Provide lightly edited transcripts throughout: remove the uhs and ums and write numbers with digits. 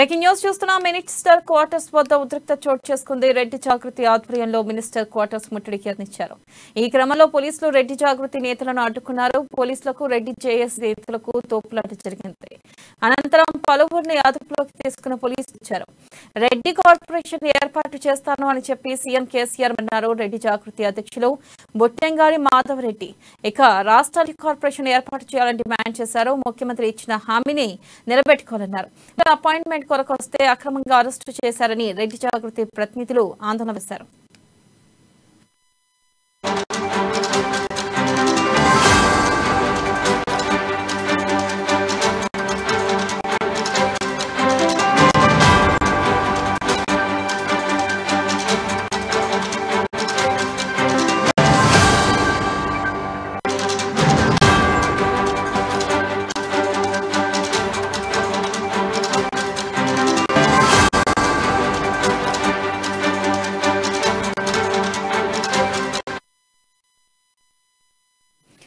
Breaking news చూస్తున్నాం. Minister quarters వద్ద ఉద్రిక్త చోటు చేసుకుంది. రెడ్డి జాగృతి ఆధ్వర్యంలో మినిస్టర్ క్వార్టర్స్ ముట్టడికి యత్నించారు. ఈ క్రమంలో పోలీసులు రెడ్డి జాగృతి నేతలను అడ్డుకున్నారు. పోలీసులకు రెడ్డి జేఎస్ నేతలకు తోపులాట జరిగింది. అనంతరం పలువురిని అదుపులోకి తీసుకున్న పోలీసులు ఇచ్చారు. రెడ్డి కార్పొరేషన్ ఏర్పాటు చేస్తాను అని చెప్పి సీఎం కేసీఆర్ అన్నారు. రెడ్డి జాగృతి అధ్యక్షులు బొట్టెంగారి మాధవరెడ్డి ఇక రాష్ట్రానికి కార్పొరేషన్ ఏర్పాటు చేయాలని డిమాండ్ చేశారు. ముఖ్యమంత్రి ఇచ్చిన హామీని నిలబెట్టుకోవాలన్నారు. అపాయింట్మెంట్ కొరకు వస్తే అక్రమంగా అరెస్టు చేశారని రెడ్డి జాగృతి ప్రతినిధులు ఆందోళన చేశారు.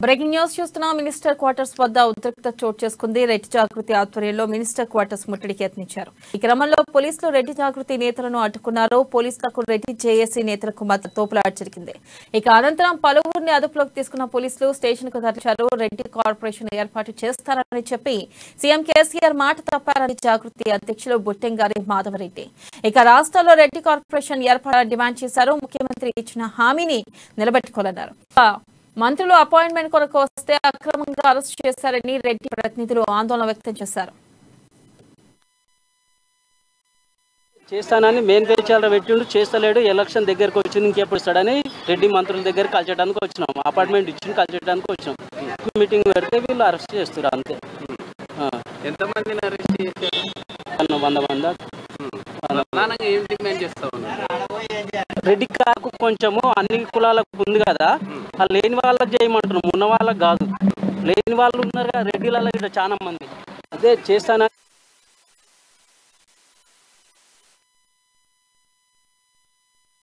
బ్రేకింగ్ న్యూస్ చూస్తున్నా. మినిస్టర్ క్వార్టర్స్ వద్ద ఉద్రిక్త చోటు చేసుకుంది. రెడ్డి జాగృతి ఆధ్వర్యంలో మినిస్టర్ క్వార్టర్స్ ముట్టడికి యత్నించారు. ఈ క్రమంలో పోలీసులు రెడ్డి జాగృతి నేతలను అడ్డుకున్నారు. పోలీసులకు రెడ్డి జేఏసీ నేతలకు మధ్య తోపులాట జరిగింది. ఇక అనంతరం పలువురిని అదుపులోకి తీసుకున్న పోలీసులు స్టేషన్ కు తరలించారు. రెడ్డి కార్పొరేషన్ ఏర్పాటు చేస్తారని చెప్పి సీఎం కేసీఆర్ మాట తప్పారని జాగృతి అధ్యక్షులు బొట్టెంగారి మాధవరెడ్డి ఇక రాష్ట్రంలో రెడ్డి కార్పొరేషన్ ఏర్పాటు డిమాండ్ చేశారు. ముఖ్యమంత్రి ఇచ్చిన హామీని నిలబెట్టుకోవాలన్నారు. మంత్రులు అపాయింట్మెంట్ కొరకు వస్తే అక్రమంగా అరెస్ట్ చేశారని రెడ్డి ప్రతినిధులు ఆందోళన వ్యక్తం చేశారు. చేస్తానని మేనిఫెస్టోలో పెట్టిండు, చేస్తలేడు. ఎలక్షన్ దగ్గరకు వచ్చింది, ఇంకెప్పుడు ఇస్తాడని రెడ్డి మంత్రుల దగ్గర కలిసేయడానికి వచ్చినాం. అపాయింట్మెంట్ ఇచ్చింది, కలిసేయడానికి వచ్చినాం. మీటింగ్ పెడితే వీళ్ళు అరెస్ట్ చేస్తారు అంతే. ఎంతమందిని అరెస్ట్ చేశారు? 100 మంది. ఏం డిమాండ్ చేస్తా ఉన్నారు? రెడ్డి కాకు కొంచెము అన్ని కులాలకు ఉంది కదా, లేని వాళ్ళకి చేయమంటున్నాం, ఉన్న వాళ్ళకి కాదు. లేని వాళ్ళు ఉన్నారు కదా రెడ్డిలలో చాలా మంది. అదే చేస్తానని